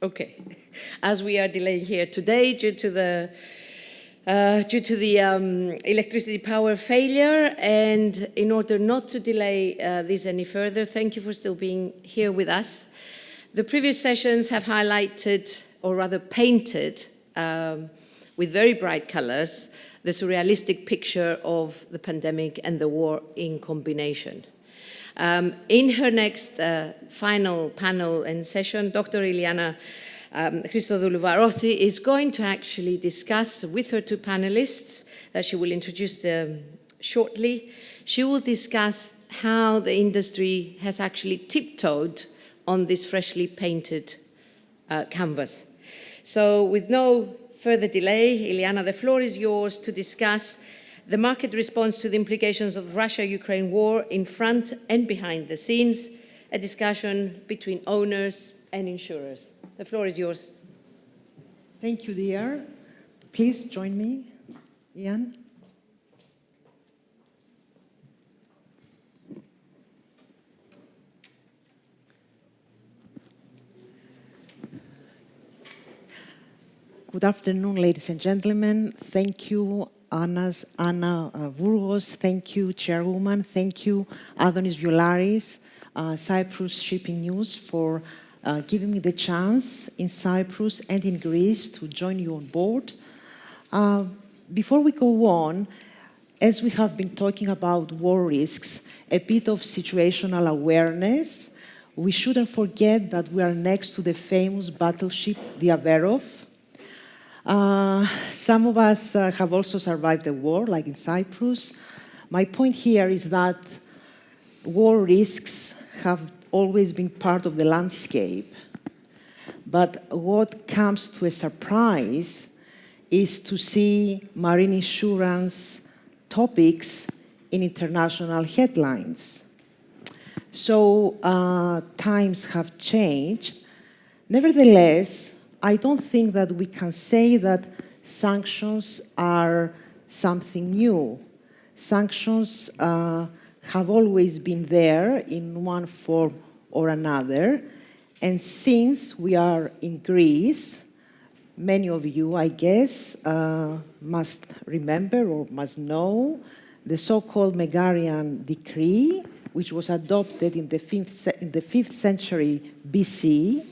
Okay. As we are delaying here today due to the electricity power failure, and in order not to delay this any further, thank you for still being here with us. The previous sessions have highlighted, or rather painted, with very bright colors, the surrealistic picture of the pandemic and the war in combination. In her next final panel and session, Dr. Iliana Christodoulou-Varotsi is going to actually discuss with her two panelists that she will introduce shortly. She will discuss how the industry has actually tiptoed on this freshly painted canvas. So with no further delay, Iliana, the floor is yours to discuss the market response to the implications of the Russia-Ukraine war in front and behind the scenes, a discussion between owners and insurers. The floor is yours. Thank you, dear. Please join me, Ian. Good afternoon, ladies and gentlemen. Thank you, Anna Vourgos. Thank you, Chairwoman. Thank you, Adonis Violaris, Cyprus Shipping News, for giving me the chance in Cyprus and in Greece to join you on board. Before we go on, as we have been talking about war risks, a bit of situational awareness. We shouldn't forget that we are next to the famous battleship, the Averov. Some of us have also survived the war, like in Cyprus. My point here is that war risks have always been part of the landscape. But what comes to a surprise is to see marine insurance topics in international headlines. So times have changed. Nevertheless, I don't think that we can say that sanctions are something new. Sanctions have always been there in one form or another. And since we are in Greece, many of you, I guess, must remember or must know the so-called Megarian Decree, which was adopted in the 5th century BC,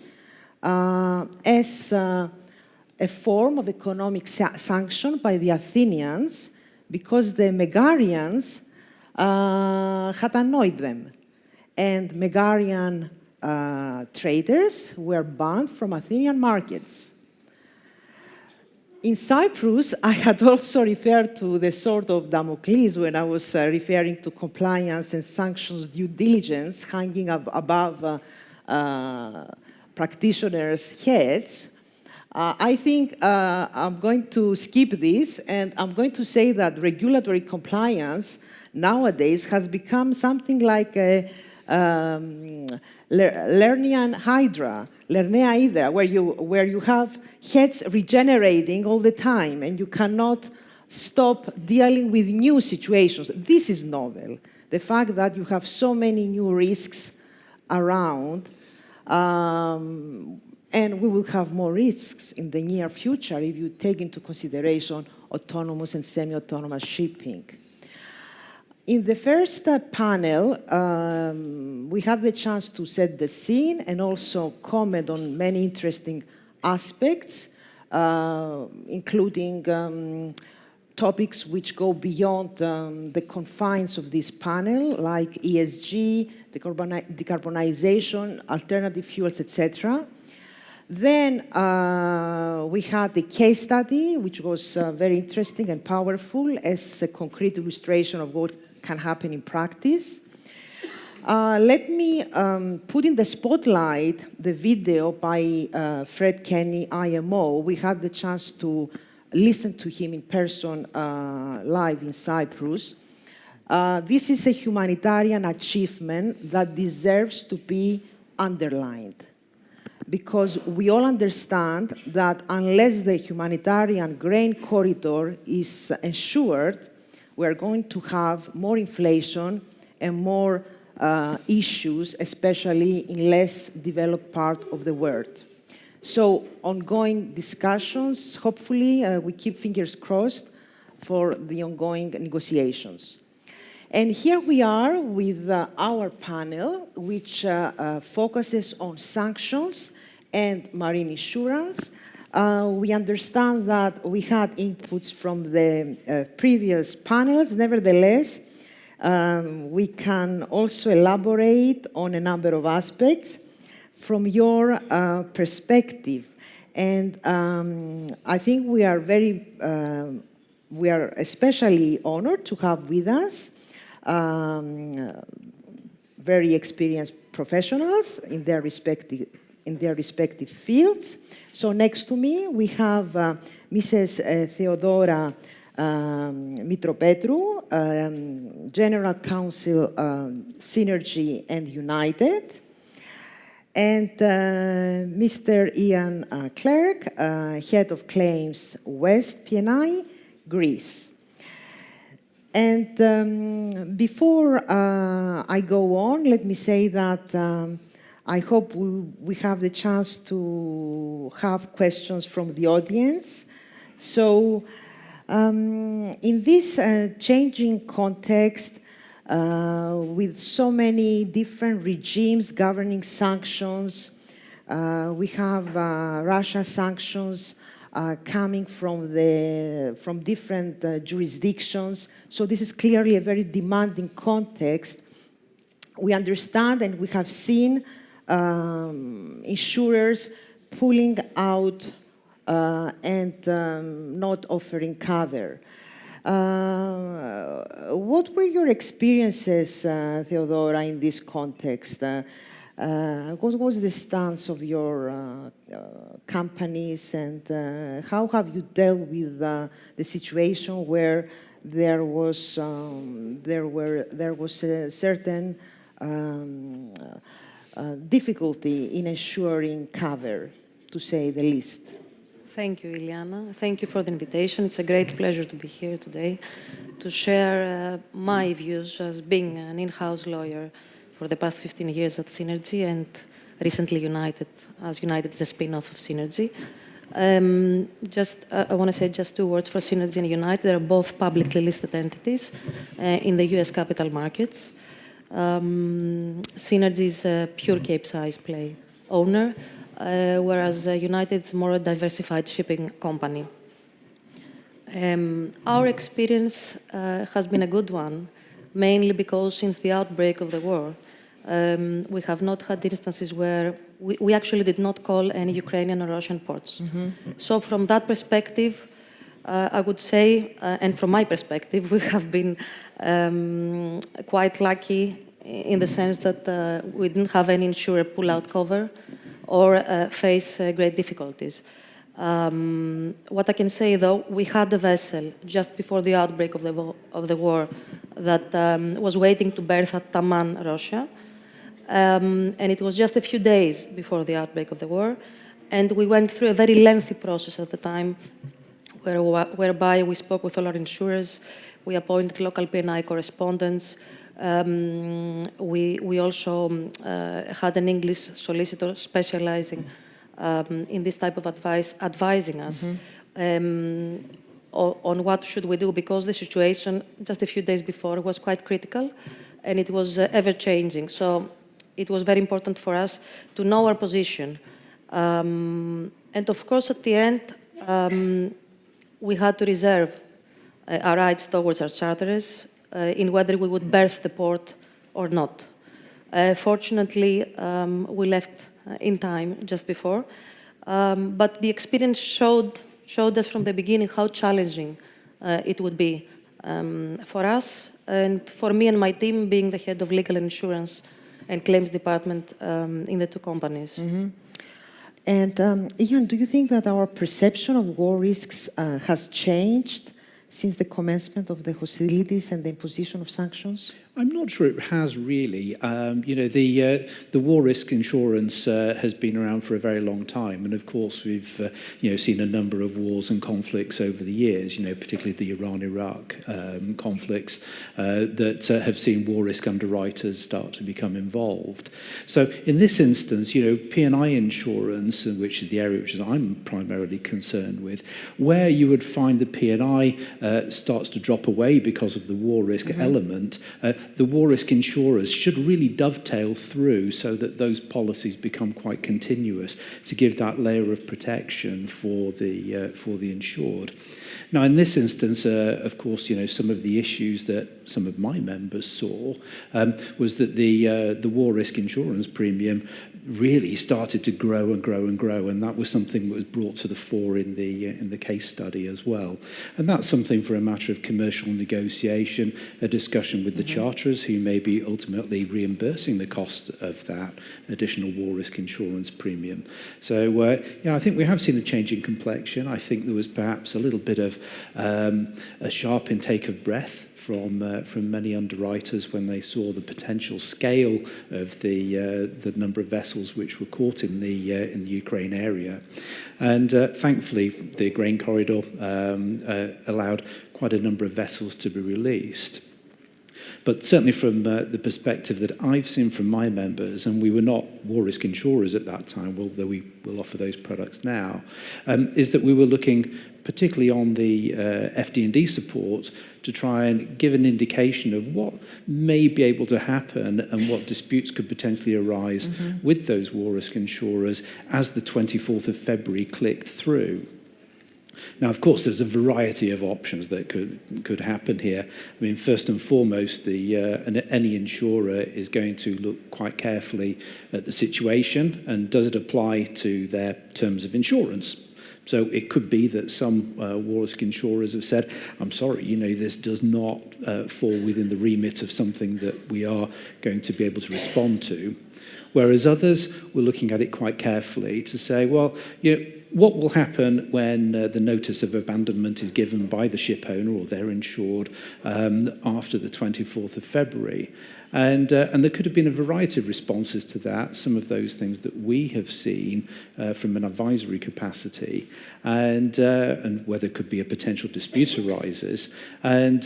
as a form of economic sanction by the Athenians, because the Megarians had annoyed them. And Megarian traders were banned from Athenian markets. In Cyprus, I had also referred to the sword of Damocles when I was referring to compliance and sanctions due diligence hanging above practitioners' heads. I think I'm going to skip this, and I'm going to say that regulatory compliance nowadays has become something like a Lernean hydra, where you have heads regenerating all the time, and you cannot stop dealing with new situations. This is novel. The fact that you have so many new risks around, and we will have more risks in the near future if you take into consideration autonomous and semi-autonomous shipping. In the first panel, we had the chance to set the scene and also comment on many interesting aspects, including topics which go beyond the confines of this panel, like ESG, decarbonization, alternative fuels, etc. Then we had the case study, which was very interesting and powerful as a concrete illustration of what can happen in practice. Let me put in the spotlight the video by Fred Kenny, IMO. We had the chance to listen to him in person live in Cyprus. This is a humanitarian achievement that deserves to be underlined, because we all understand that unless the humanitarian grain corridor is ensured, we're going to have more inflation and more issues, especially in less developed part of the world. So ongoing discussions, hopefully we keep fingers crossed for the ongoing negotiations. And here we are with our panel, which focuses on sanctions and marine insurance. We understand that we had inputs from the previous panels. Nevertheless, we can also elaborate on a number of aspects from your perspective. And I think we are especially honored to have with us very experienced professionals in their respective fields. So next to me, we have Mrs. Theodora Mitropetrou, General Counsel, Seanergy and United, and Mr. Ian Clarke, Head of Claims West PNI, Greece. And before I go on, let me say that I hope we have the chance to have questions from the audience. So in this changing context, with so many different regimes governing sanctions, we have Russia sanctions coming from different jurisdictions. So this is clearly a very demanding context. We understand and we have seen insurers pulling out and not offering cover. What were your experiences, Theodora, in this context? What was the stance of your companies, and how have you dealt with the situation where there was a certain difficulty in ensuring cover, to say the least? Thank you, Iliana. Thank you for the invitation. It's a great pleasure to be here today to share my views as being an in-house lawyer for the past 15 years at Seanergy and recently United, as United is a spin-off of Seanergy. I want to say just two words for Seanergy and United. They're both publicly listed entities in the US capital markets. Seanergy is a pure Cape-size play owner, whereas United is more a diversified shipping company. Our experience has been a good one, mainly because since the outbreak of the war, we have not had instances where we actually did not call any Ukrainian or Russian ports. Mm-hmm. So from that perspective, I would say, and from my perspective, we have been quite lucky in the sense that we didn't have any insurer pull out cover or face great difficulties. What I can say, though, we had a vessel just before the outbreak of the war that was waiting to berth at Taman, Russia. And it was just a few days before the outbreak of the war. And we went through a very lengthy process at the time whereby we spoke with all our insurers, we appointed local PNI correspondents, we also had an English solicitor specializing in this type of advice, advising us on what should we do, because the situation just a few days before was quite critical and it was ever-changing. So it was very important for us to know our position. And of course, at the end, we had to reserve our rights towards our charterers in whether we would berth the port or not. Fortunately, we left in time just before, but the experience showed us from the beginning how challenging it would be for us and for me and my team, being the head of legal and insurance and claims department in the two companies. Mm-hmm. And Ian, do you think that our perception of war risks has changed since the commencement of the hostilities and the imposition of sanctions? I'm not sure it has really. The war risk insurance has been around for a very long time, and of course we've seen a number of wars and conflicts over the years. Particularly the Iran-Iraq conflicts that have seen war risk underwriters start to become involved. So in this instance, P&I insurance, which is the area which I'm primarily concerned with, where you would find the P&I starts to drop away because of the war risk element. The war risk insurers should really dovetail through so that those policies become quite continuous to give that layer of protection for the insured. Now, in this instance, of course, some of the issues that some of my members saw was that the war risk insurance premium really started to grow and grow and grow, and that was something that was brought to the fore in the case study as well. And that's something for a matter of commercial negotiation, a discussion with the charterers who may be ultimately reimbursing the cost of that additional war risk insurance premium. So, I think we have seen a change in complexion. I think there was perhaps a little bit of a sharp intake of breath from many underwriters when they saw the potential scale of the number of vessels which were caught in the Ukraine area, and thankfully the grain corridor allowed quite a number of vessels to be released. But certainly from the perspective that I've seen from my members, and we were not war risk insurers at that time, although we will offer those products now, is that we were looking particularly on the FD&D support to try and give an indication of what may be able to happen and what disputes could potentially arise with those war risk insurers as the 24th of February clicked through. Now, of course, there's a variety of options that could happen here. I mean, first and foremost, any insurer is going to look quite carefully at the situation and does it apply to their terms of insurance. So it could be that some war risk insurers have said, I'm sorry, this does not fall within the remit of something that we are going to be able to respond to. Whereas others were looking at it quite carefully to say, well, what will happen when the notice of abandonment is given by the ship owner or their insured after the 24th of February? And there could have been a variety of responses to that, some of those things that we have seen from an advisory capacity, and where there could be a potential dispute arises. And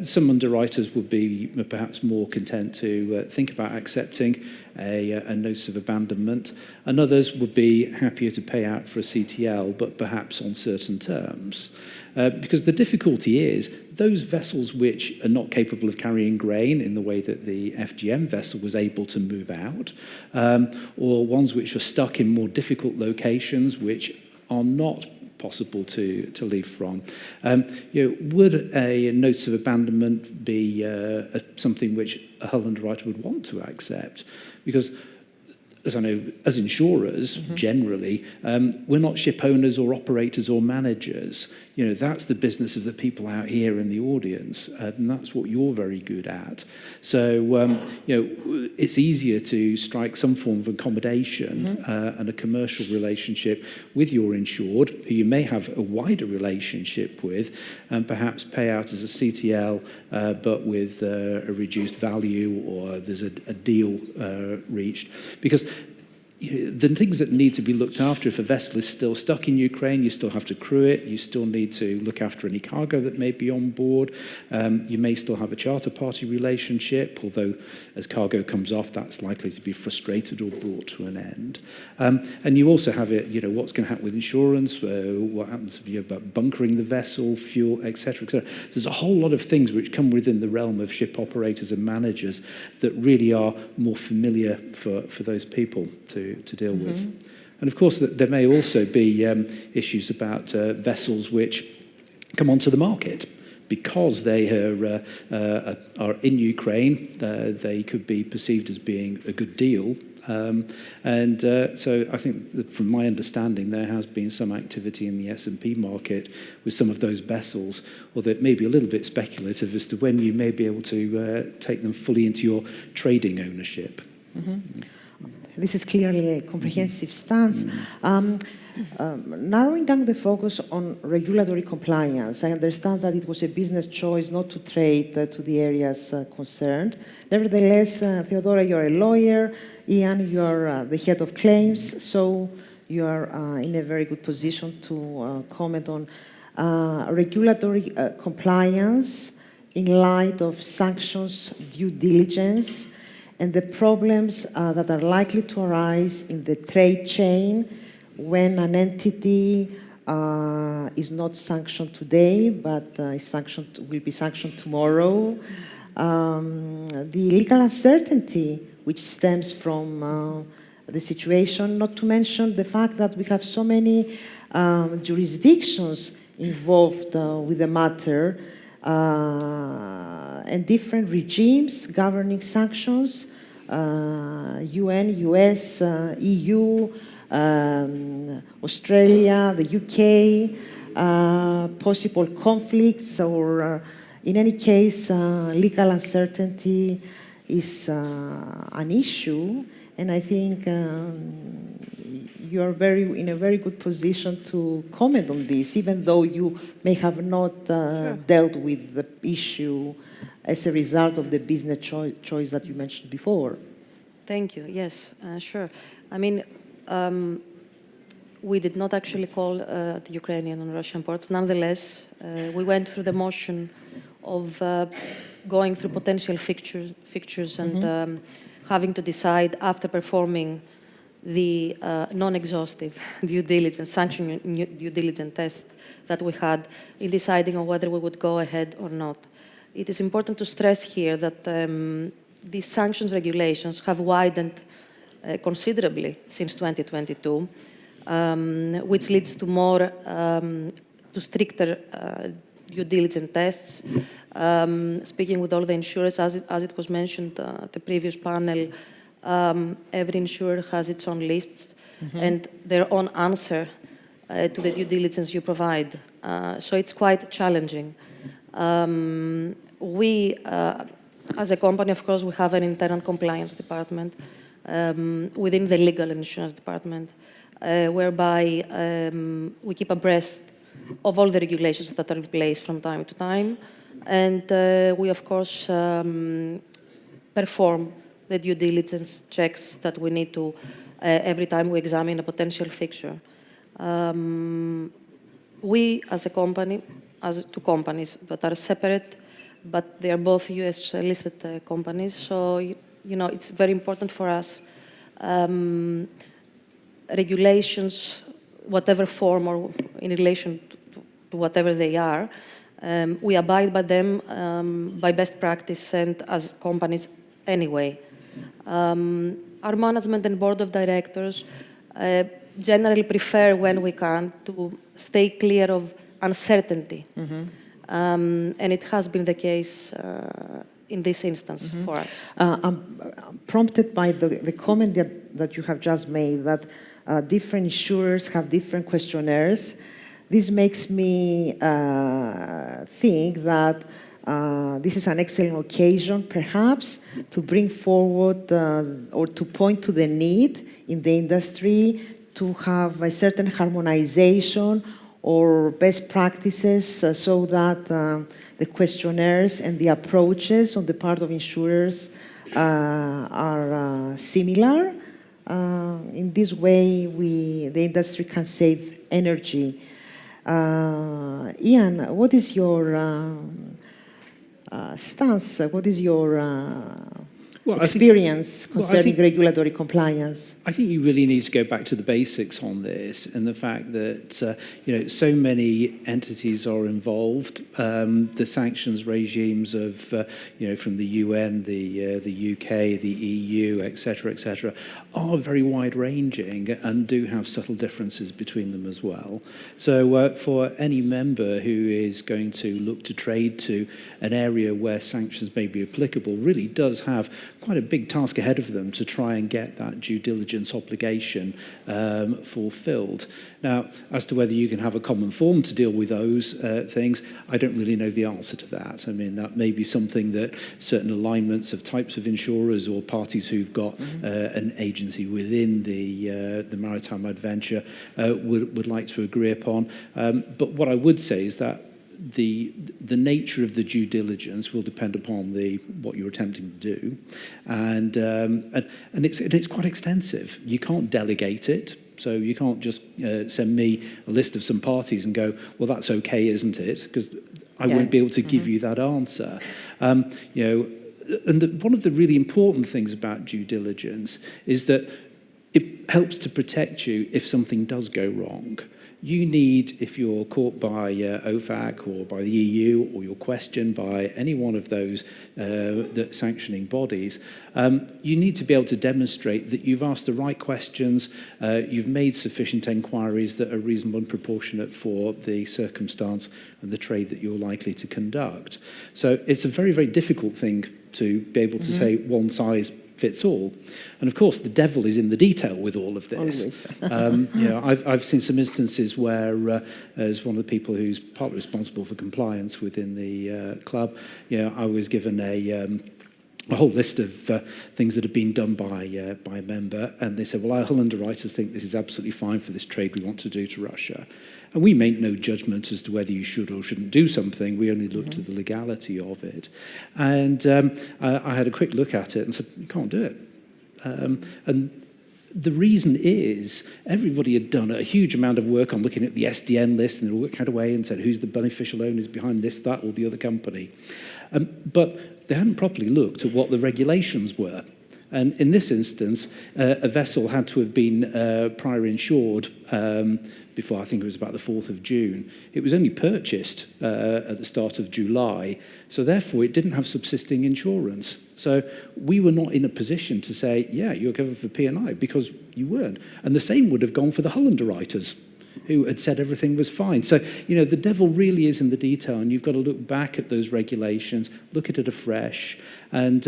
some underwriters would be perhaps more content to think about accepting a notice of abandonment, and others would be happier to pay out for a CTL, but perhaps on certain terms. Because the difficulty is those vessels which are not capable of carrying grain in the way that the FGM vessel was able to move out, or ones which are stuck in more difficult locations which are not possible to leave from. Would a notice of abandonment be something which a hull underwriter would want to accept? Because, as I know, as insurers, generally, we're not ship owners or operators or managers. That's the business of the people out here in the audience, and that's what you're very good at. So, it's easier to strike some form of accommodation and a commercial relationship with your insured, who you may have a wider relationship with, and perhaps pay out as a CTL, but with a reduced value, or there's a deal reached. Because the things that need to be looked after, if a vessel is still stuck in Ukraine, you still have to crew it, you still need to look after any cargo that may be on board, you may still have a charter party relationship, although as cargo comes off, that's likely to be frustrated or brought to an end. And you also have what's going to happen with insurance, what happens about bunkering the vessel, fuel, etc., etc. There's a whole lot of things which come within the realm of ship operators and managers that really are more familiar for those people to deal with. And of course, there may also be issues about vessels which come onto the market. Because they are in Ukraine, they could be perceived as being a good deal. So I think that from my understanding, there has been some activity in the S&P market with some of those vessels, although it may be a little bit speculative as to when you may be able to take them fully into your trading ownership. This is clearly a comprehensive stance. Narrowing down the focus on regulatory compliance, I understand that it was a business choice not to trade to the areas concerned. Nevertheless, Theodora, you're a lawyer. Ian, you're the head of claims, so you are in a very good position to comment on regulatory compliance in light of sanctions, due diligence, and the problems that are likely to arise in the trade chain when an entity is not sanctioned today, but will be sanctioned tomorrow. The legal uncertainty which stems from the situation, not to mention the fact that we have so many jurisdictions involved with the matter, and different regimes governing sanctions, UN, US, EU, Australia, the UK, possible conflicts, or in any case, legal uncertainty is an issue, and I think you are in a very good position to comment on this, even though you may have not dealt with the issue as a result of the business choice that you mentioned before. Thank you. Yes, sure. I mean, we did not actually call the Ukrainian and Russian ports. Nonetheless, we went through the motion of going through potential fixtures and having to decide after performing the non-exhaustive due diligence, sanction due diligence test that we had in deciding on whether we would go ahead or not. It is important to stress here that these sanctions regulations have widened considerably since 2022, which leads to more, to stricter due diligence tests. Speaking with all the insurers, as it was mentioned at the previous panel, every insurer has its own lists and their own answer to the due diligence you provide. So it's quite challenging. We, as a company, of course, we have an internal compliance department within the legal and insurance department, whereby we keep abreast of all the regulations that are in place from time to time. And we, of course, perform the due diligence checks that we need to every time we examine a potential fixture. We, as a company, as two companies that are separate, but they are both US-listed companies, so it's very important for us. Regulations, whatever form or in relation to whatever they are, we abide by them by best practice and as companies anyway. Our management and board of directors generally prefer, when we can, to stay clear of uncertainty. And it has been the case in this instance for us. I'm prompted by the comment that you have just made, that different insurers have different questionnaires. This makes me think that this is an excellent occasion, perhaps, to bring forward or to point to the need in the industry to have a certain harmonization or best practices so that the questionnaires and the approaches on the part of insurers are similar. In this way, the industry can save energy. Ian, what is your stance? What is your experience concerning regulatory compliance? I think you really need to go back to the basics on this, and the fact that so many entities are involved. The sanctions regimes of from the UN, the UK, the EU, etc., are very wide-ranging and do have subtle differences between them as well. So for any member who is going to look to trade to an area where sanctions may be applicable, really does have quite a big task ahead of them to try and get that due diligence obligation fulfilled. Now, as to whether you can have a common form to deal with those things, I don't really know the answer to that. I mean, that may be something that certain alignments of types of insurers or parties who've got an agency within the maritime adventure would like to agree upon. But what I would say is that the nature of the due diligence will depend upon what you're attempting to do, and it's quite extensive. You can't delegate it, so you can't just send me a list of some parties and go, well, that's okay, isn't it? Because I won't be able to give you that answer. And one of the really important things about due diligence is that it helps to protect you if something does go wrong. You need, if you're caught by OFAC or by the EU, or you're questioned by any one of those the sanctioning bodies, you need to be able to demonstrate that you've asked the right questions, you've made sufficient inquiries that are reasonable and proportionate for the circumstance and the trade that you're likely to conduct. So it's a very, very difficult thing to be able to say one size fits all. And of course, the devil is in the detail with all of this. I've seen some instances where, as one of the people who's partly responsible for compliance within the club, I was given a whole list of things that have been done by a member, and they said, well, our hull underwriters think this is absolutely fine for this trade we want to do to Russia. And we make no judgment as to whether you should or shouldn't do something. We only looked at the legality of it. And I had a quick look at it and said, you can't do it. And the reason is everybody had done a huge amount of work on looking at the SDN list and worked away and said, who's the beneficial owners behind this, that, or the other company. But they hadn't properly looked at what the regulations were. And in this instance, a vessel had to have been prior insured before, I think it was about the 4th of June. It was only purchased at the start of July, so therefore it didn't have subsisting insurance. So we were not in a position to say, yeah, you're covered for P&I, because you weren't. And the same would have gone for the hull underwriters, who had said everything was fine. So, the devil really is in the detail, and you've got to look back at those regulations, look at it afresh. And,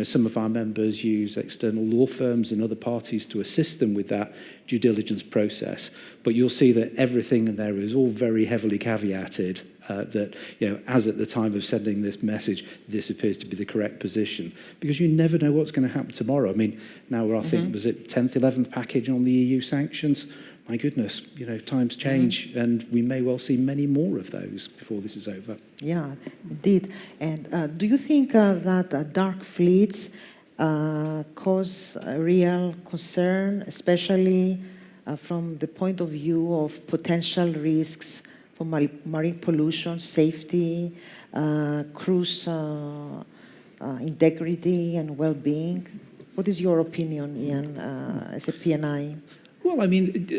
some of our members use external law firms and other parties to assist them with that due diligence process. But you'll see that everything in there is all very heavily caveated, that, as at the time of sending this message, this appears to be the correct position. Because you never know what's going to happen tomorrow. I mean, now we're, I think, was it 10th, 11th package on the EU sanctions? My goodness, times change, and we may well see many more of those before this is over. Yeah, indeed. And do you think that dark fleets cause a real concern, especially from the point of view of potential risks for marine pollution, safety, cruise integrity and well-being? What is your opinion, Ian, as a P&I? Well, I mean,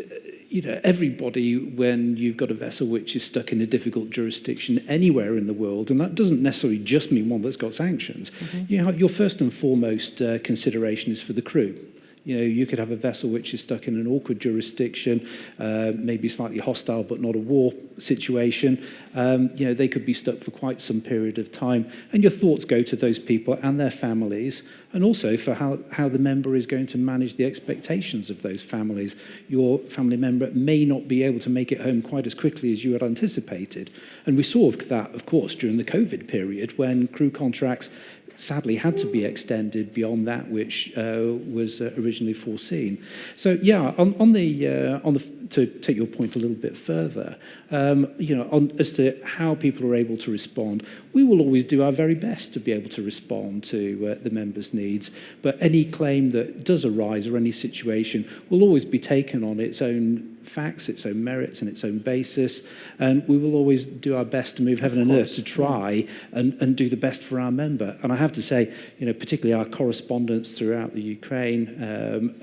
everybody, when you've got a vessel which is stuck in a difficult jurisdiction anywhere in the world, and that doesn't necessarily just mean one that's got sanctions, your first and foremost consideration is for the crew. You could have a vessel which is stuck in an awkward jurisdiction, maybe slightly hostile but not a war situation. They could be stuck for quite some period of time. And your thoughts go to those people and their families, and also for how the member is going to manage the expectations of those families. Your family member may not be able to make it home quite as quickly as you had anticipated. And we saw that, of course, during the COVID period, when crew contracts sadly had to be extended beyond that which was originally foreseen. So yeah, on the to take your point a little bit further, as to how people are able to respond, we will always do our very best to be able to respond to the members' needs. But any claim that does arise or any situation will always be taken on its own facts, its own merits and its own basis, and we will always do our best to move heaven and earth to try and do the best for our member. And I have to say, particularly our correspondents throughout the Ukraine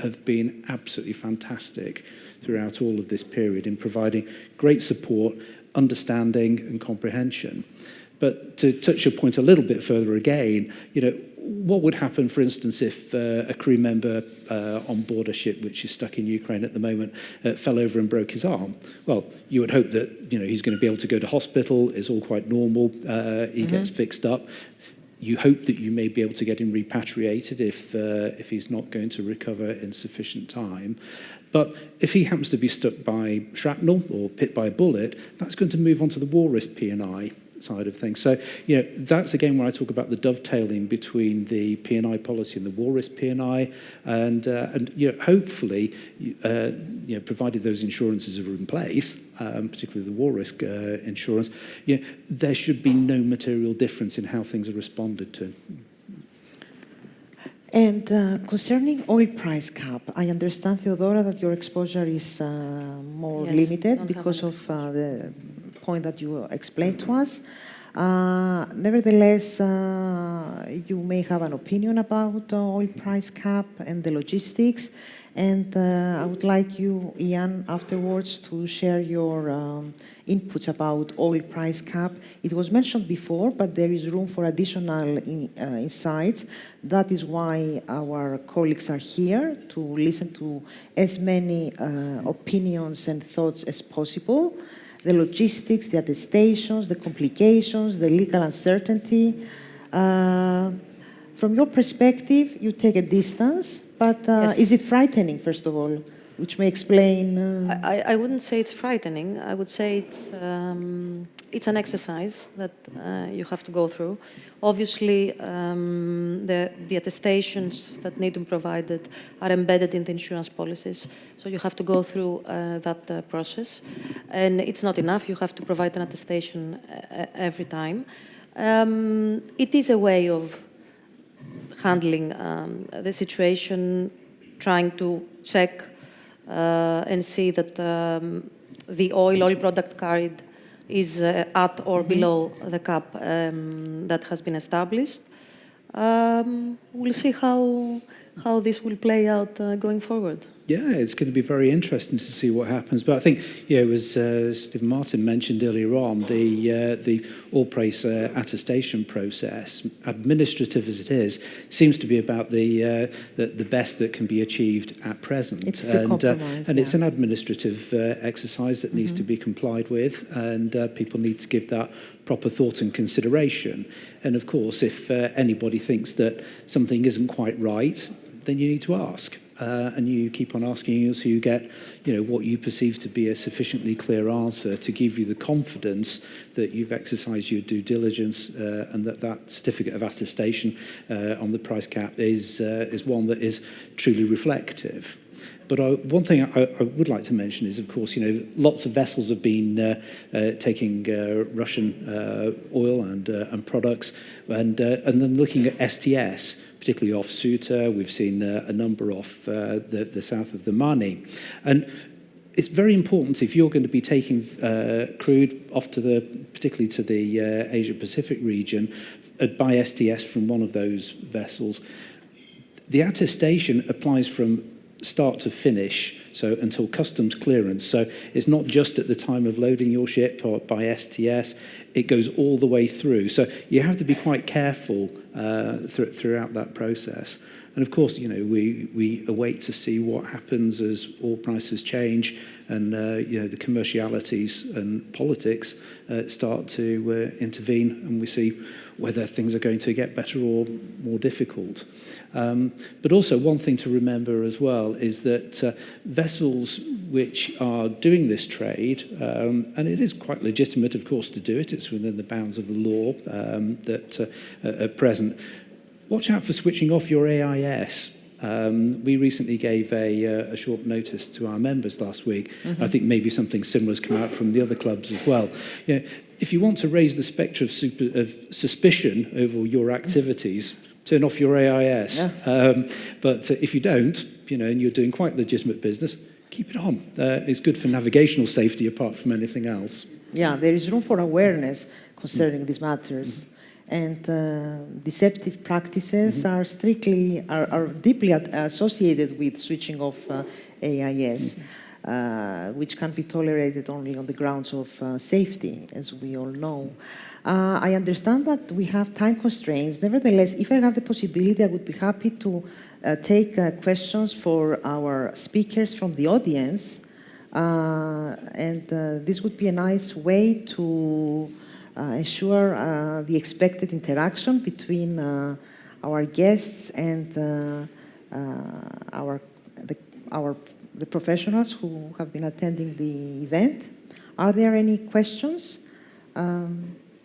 have been absolutely fantastic throughout all of this period in providing great support, understanding and comprehension. But to touch your point a little bit further again, what would happen, for instance, if a crew member on board a ship which is stuck in Ukraine at the moment fell over and broke his arm? Well, you would hope that he's going to be able to go to hospital. It's all quite normal. He gets fixed up. you hope that you may be able to get him repatriated if he's not going to recover in sufficient time. But if he happens to be struck by shrapnel or hit by a bullet, that's going to move on to the war risk P&I side of things. So, that's again where I talk about the dovetailing between the P&I policy and the war risk P&I, and hopefully, provided those insurances are in place, particularly the war risk insurance, there should be no material difference in how things are responded to. And concerning oil price cap, I understand, Theodora, that your exposure is more limited because of the point that you explained to us. Nevertheless, you may have an opinion about oil price cap and the logistics. And I would like you, Ian, afterwards to share your inputs about oil price cap. It was mentioned before, but there is room for additional insights. That is why our colleagues are here, to listen to as many opinions and thoughts as possible. The logistics, the attestations, the complications, the legal uncertainty. From your perspective, you take a distance, but Yes. Is it frightening, first of all? Which may explain... I wouldn't say it's frightening. I would say it's an exercise that you have to go through. Obviously, the attestations that need to be provided are embedded in the insurance policies. So you have to go through that process. And it's not enough. You have to provide an attestation every time. It is a way of handling the situation, trying to check and see that the oil product carried is at or below the cap that has been established. We'll see how this will play out going forward. Yeah, it's going to be very interesting to see what happens. But I think, as Stephen Martin mentioned earlier on, the oil price attestation process, administrative as it is, seems to be about the best that can be achieved at present. It's a compromise, and it's an administrative exercise that needs to be complied with, and people need to give that proper thought and consideration. And of course, if anybody thinks that something isn't quite right, then you need to ask. And you keep on asking until you get, what you perceive to be a sufficiently clear answer to give you the confidence that you've exercised your due diligence and that certificate of attestation on the price cap is one that is truly reflective. But one thing I would like to mention is, of course, lots of vessels have been taking Russian oil and products, and then looking at STS, particularly off Ceuta. We've seen a number off the south of the Mani. And it's very important, if you're going to be taking crude off particularly to the Asia-Pacific region, by STS from one of those vessels, the attestation applies from start to finish, so until customs clearance. So it's not just at the time of loading your ship or by STS, it goes all the way through. So you have to be quite careful throughout that process. And of course, we await to see what happens as oil prices change and the commercialities and politics start to intervene, and we see whether things are going to get better or more difficult. But also one thing to remember as well is that vessels which are doing this trade, and it is quite legitimate, of course, to do it, it's within the bounds of the law that at present, watch out for switching off your AIS. We recently gave a short notice to our members last week. I think maybe something similar has come out from the other clubs as well. If you want to raise the spectre of suspicion over your activities, turn off your AIS. Yeah. But if you don't, and you're doing quite legitimate business, keep it on. It's good for navigational safety apart from anything else. Yeah, there is room for awareness concerning these matters. And deceptive practices are deeply associated with switching off AIS, which can be tolerated only on the grounds of safety, as we all know. I understand that we have time constraints. Nevertheless, if I have the possibility, I would be happy to take questions for our speakers from the audience. And this would be a nice way to ensure the expected interaction between our guests and the professionals who have been attending the event. Are there any questions?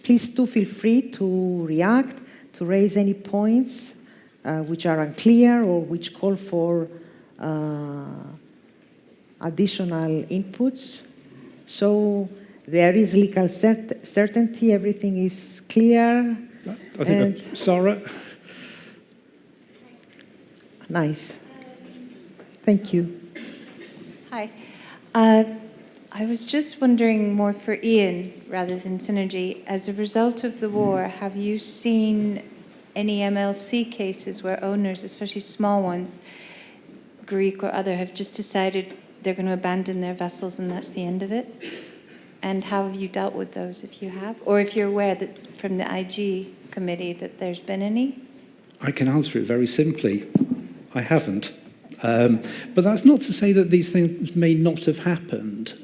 Please do feel free to react, to raise any points which are unclear or which call for additional inputs. So there is legal certainty, everything is clear. I think Sarah. Nice. Thank you. Hi. I was just wondering more for Ian rather than Seanergy. As a result of the war, have you seen any MLC cases where owners, especially small ones, Greek or other, have just decided they're going to abandon their vessels and that's the end of it? And how have you dealt with those, if you have? Or if you're aware that from the IG committee that there's been any? I can answer it very simply. I haven't. But that's not to say that these things may not have happened.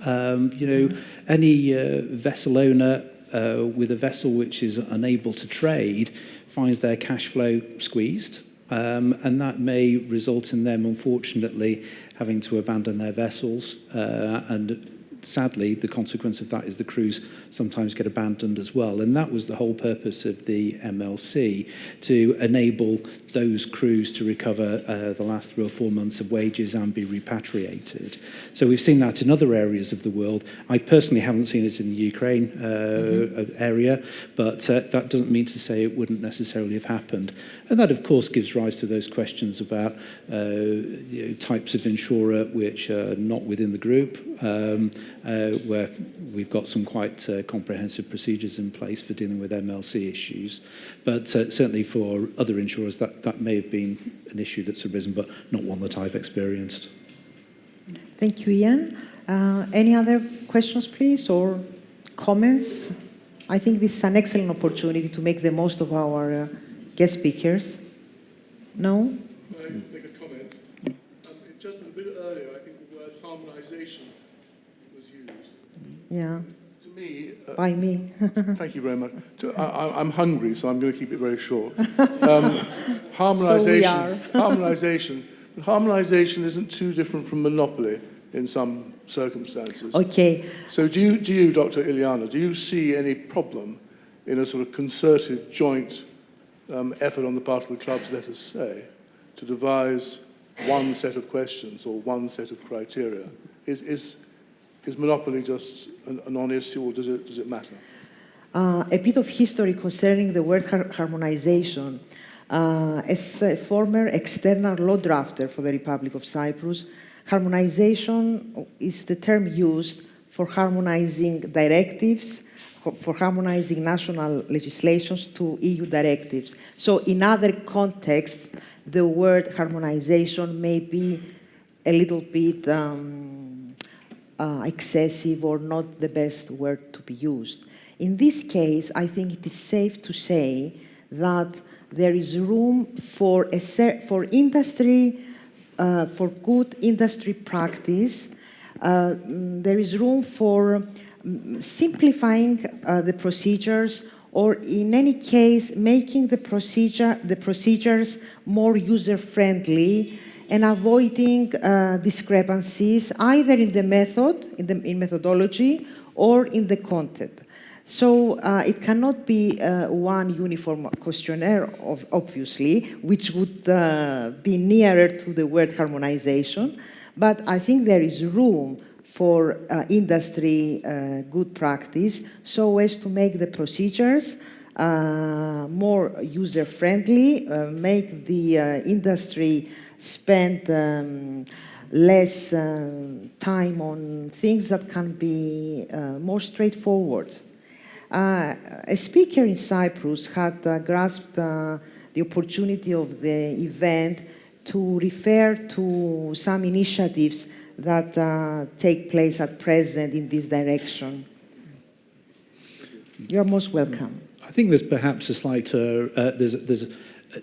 Any vessel owner with a vessel which is unable to trade finds their cash flow squeezed, and that may result in them, unfortunately, having to abandon their vessels. And sadly, the consequence of that is the crews sometimes get abandoned as well. And that was the whole purpose of the MLC, to enable those crews to recover the last 3 or 4 months of wages and be repatriated. So we've seen that in other areas of the world. I personally haven't seen it in the Ukraine area, but that doesn't mean to say it wouldn't necessarily have happened. And that, of course, gives rise to those questions about types of insurer which are not within the group, where we've got some quite comprehensive procedures in place for dealing with MLC issues. But certainly for other insurers, that may have been an issue that's arisen, but not one that I've experienced. Thank you, Ian. Any other questions, please, or comments? I think this is an excellent opportunity to make the most of our guest speakers. No? I make a comment. Just a bit earlier, I think the word harmonisation was used. Yeah. To me... By me. Thank you very much. I'm hungry, so I'm going to keep it very short. Harmonisation isn't too different from monopoly in some circumstances. Okay. So do you, Dr. Iliana, do you see any problem in a sort of concerted joint effort on the part of the clubs, let us say, to devise one set of questions or one set of criteria? Is monopoly just a non-issue, or does it matter? A bit of history concerning the word harmonization. As a former external law drafter for the Republic of Cyprus, harmonization is the term used for harmonizing directives, for harmonizing national legislations to EU directives. So in other contexts, the word harmonization may be a little bit excessive or not the best word to be used. In this case, I think it is safe to say that there is room for industry, for good industry practice. There is room for simplifying the procedures, or in any case, making the procedures more user-friendly and avoiding discrepancies either in the method, in methodology, or in the content. So it cannot be one uniform questionnaire, obviously, which would be nearer to the word harmonization. But I think there is room for industry good practice so as to make the procedures more user-friendly, make the industry spend less time on things that can be more straightforward. A speaker in Cyprus had grasped the opportunity of the event to refer to some initiatives that take place at present in this direction. You're most welcome. I think there's perhaps a slight, there's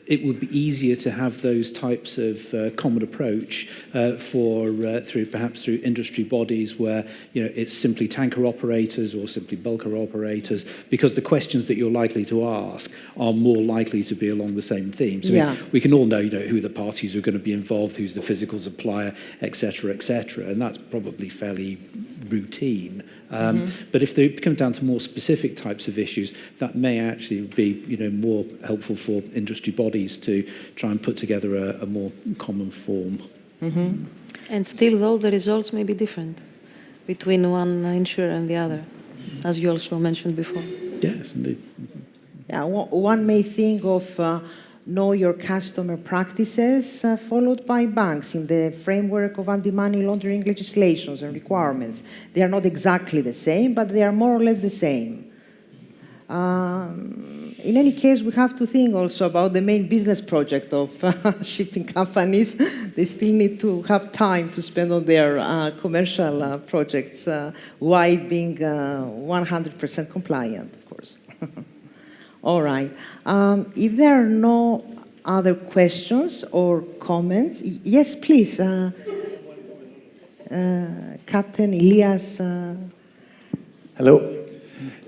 it would be easier to have those types of common approach through industry bodies where it's simply tanker operators or simply bulker operators, because the questions that you're likely to ask are more likely to be along the same themes. We can all know who the parties who are going to be involved, who's the physical supplier, etc., and that's probably fairly routine. But if they come down to more specific types of issues, that may actually be more helpful for industry bodies to try and put together a more common form. And still, though, the results may be different between one insurer and the other, as you also mentioned before. Yes, indeed. Yeah, one may think of know your customer practices followed by banks in the framework of anti-money laundering legislations and requirements. They are not exactly the same, but they are more or less the same. In any case, we have to think also about the main business project of shipping companies. They still need to have time to spend on their commercial projects while being 100% compliant, of course. All right. If there are no other questions or comments, yes, please. Captain Elias. Hello.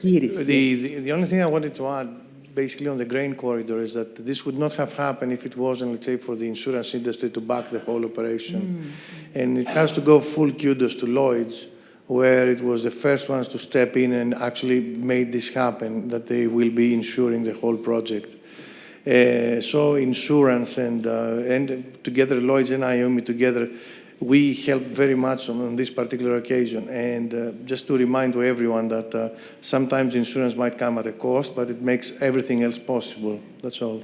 Iris, The only thing I wanted to add, basically on the grain corridor, is that this would not have happened if it wasn't, let's say, for the insurance industry to back the whole operation. And it has to go full kudos to Lloyd's, where it was the first ones to step in and actually made this happen, that they will be insuring the whole project. So insurance and together, Lloyd's and IOMI together, we helped very much on this particular occasion. And just to remind to everyone that sometimes insurance might come at a cost, but it makes everything else possible. That's all.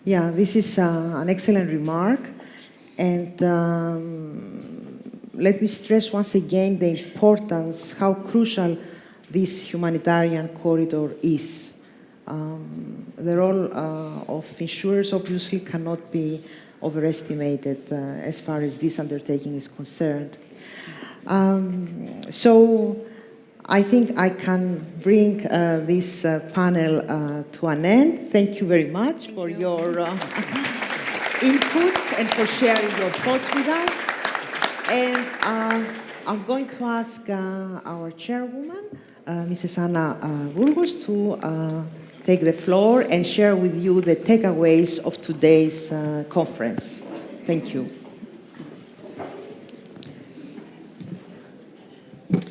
Yeah, this is an excellent remark. And let me stress once again the importance, how crucial this humanitarian corridor is. The role of insurers obviously cannot be overestimated as far as this undertaking is concerned. So I think I can bring this panel to an end. Thank you very much for your inputs and for sharing your thoughts with us. And I'm going to ask our chairwoman, Mrs. Anna Burgos, to take the floor and share with you the takeaways of today's conference. Thank you.